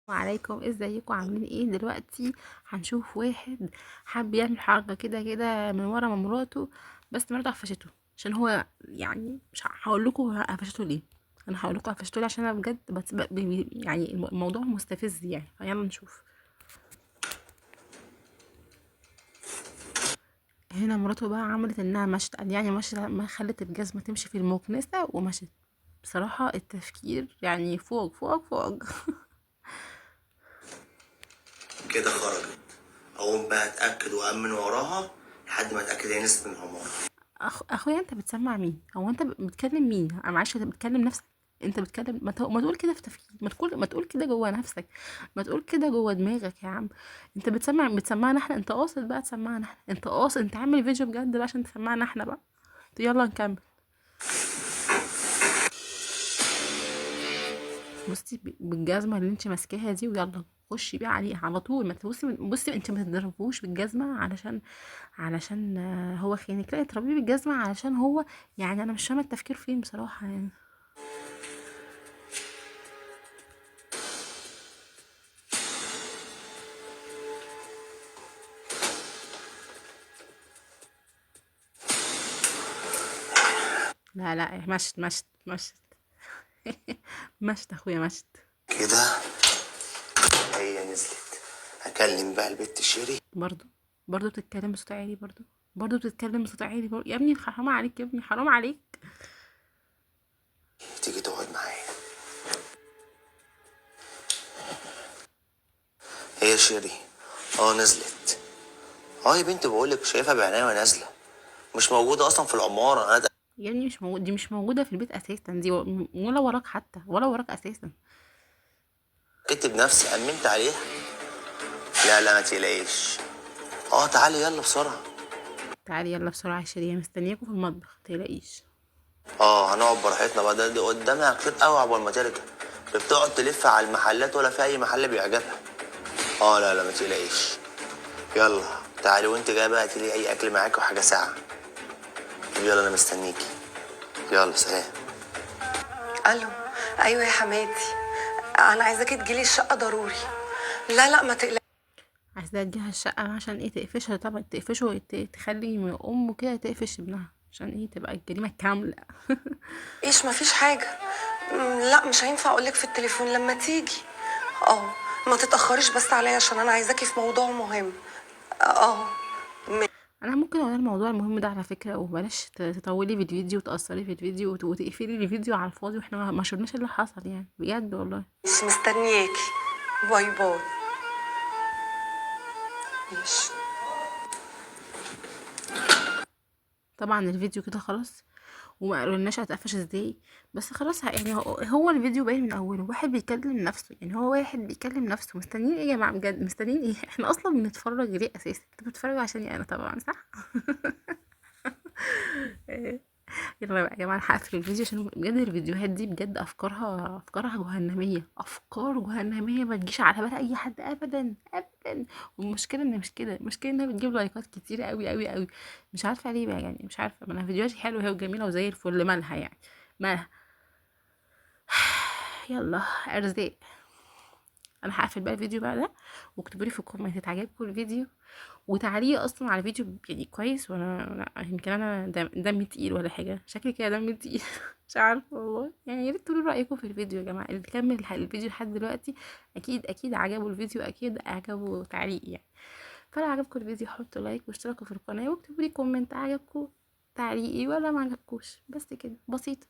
وعليكم، ازيكم عاملين ايه دلوقتي؟ هنشوف واحد حب يعمل حركه كده من ورا من مراته، بس مراته قفشته. عشان هو يعني مش هقول لكم قفشته ليه. انا هقول لكم قفشته ليه عشان انا بجد يعني الموضوع مستفز يعني. فيلا نشوف. هنا مراته بقى عملت انها مشت، يعني مشت ما خلت الجزمه تمشي في المكنسه ومشت. بصراحه التفكير يعني فوق فوق فوق. كده خرجت. اقوم بقى اتاكد وامن وراها لحد ما اتاكد هي نزلت من العماره. اخويا، انت بتسمع مين؟ هو انت بتكلم مين؟ انا معلش، انت بتكلم نفسك؟ انت بتكلم، ما تقول كده في تفكير، ما تقول كده جوه نفسك، ما تقول كده جوه دماغك يا عم. انت بتسمعنا احنا؟ انت قاصد بقى تسمعنا احنا؟ انت قاصد؟ انت عامل فيديو بجد بقى عشان تسمعنا احنا بقى؟ يلا نكمل. بصي بالجزمه اللي انت ماسكاها دي، ويلا خشي بقى عليه على طول. ما بصي انت ما تضربوش بالجزمه علشان هو خانك. لا، اضربيه بالجزمه علشان هو، يعني انا مش فاهمه التفكير فين بصراحه يعني. لا لا، مشت. مشت اخويا، مشت. كده هي نزلت. هكلم بقى البت شيري. برضو برضو بتتكلم بصوت عالي، برضو بتتكلم بصوت عالي يا ابني، حرام عليك يا ابني، حرام عليك. تيجي تقعد معايا. هي شيري. نزلت. يا بنت بقولك شايفها بعينيا وهي نازله. مش موجوده اصلا في العماره. انا يا ابني مش موجود، دي مش موجودة في البيت اساسا، دي ولا وراك حتى، ولا وراك اساسا. اتاكدت بنفسي امنت عليها. لا لا، ما تقلقيش. تعالي يلا بسرعه. تعالي يلا بسرعة يا شيرين، مستنياكوا في المطبخ، متقلقيش. هنقعد براحتنا بقى. ده قدامها كتير قوي عقبال ما ترجع. بتقعد تلف على المحلات ولا في اي محل بيعجبها. لا لا، ما تقلقيش. يلا تعالي، وانت جايه بقى هاتيلي اي اكل معاك وحاجه ساعه. يلا انا مستنيكي. يلا سلام. الو. ايوه يا حماتي، انا عايزاكي تجيلي الشقه ضروري. لا لا، ما تقلقيش. عايزة تجيها الشقة عشان ايه؟ تقفشها طبعا، تقفشه، تخلي من امه كده تقفش ابنها عشان ايه؟ تبقى الجريمة كاملة. ما فيش حاجه. لا مش هينفع اقولك في التليفون لما تيجي. اه ما تتاخريش بس عليا عشان انا عايزاكي في موضوع مهم. اه انا ممكن اقول الموضوع المهم ده على فكره، وبلاش تطولي في الفيديو وتاثري في الفيديو وتقفلي الفيديو على الفاضي، واحنا ما شفناش اللي حصل يعني، بجد والله. مش مستنياكي. باي باي. ماشي. طبعا الفيديو كده خلاص، وما قالولناش هتقفش ازاي. بس خلاص، يعني هو الفيديو باين من اوله، واحد بيكلم نفسه، يعني هو واحد بيكلم نفسه. مستنيين ايه يا جماعه؟ بجد مستنيين ايه؟ احنا اصلا بنتفرج ليه اساسا؟ انتوا بتتفرجوا عشاني انا طبعا، صح؟ يلا بقى يا جماعه، هقفل الفيديو عشان بجد الفيديوهات دي بجد افكارها جهنميه، افكار جهنميه ما تجيش على بال اي حد ابدا ابدا. والمشكله ان مش كده، المشكله انها بتجيب لايكات كتير قوي. مش عارفه ليه بقى يعني، مش عارفه. ما انا فيديوهاتي حلوه اهي وجميله وزي الفل، مالها يعني؟ مالها؟ يلا، ارزاق. انا هقفل بقى الفيديو بقى ده، واكتبوا لي في الكومنتات عجبكم الفيديو، وتعليق اصلا على الفيديو يعني كويس، ولا لا يمكن انا دمي تقيل ولا حاجه، شكلي كده دمي تقيل. مش عارفه والله يعني. يا ريت تقولوا رايكم في الفيديو يا جماعه، اللي كمل الفيديو لحد دلوقتي اكيد عجبه الفيديو، اكيد عجبه تعليق يعني. فلو عجبكم الفيديو حطوا لايك واشتركوا في القناه، واكتبوا لي كومنت عجبكم تعليقي ولا ما عجبكوش. بس كده بسيط.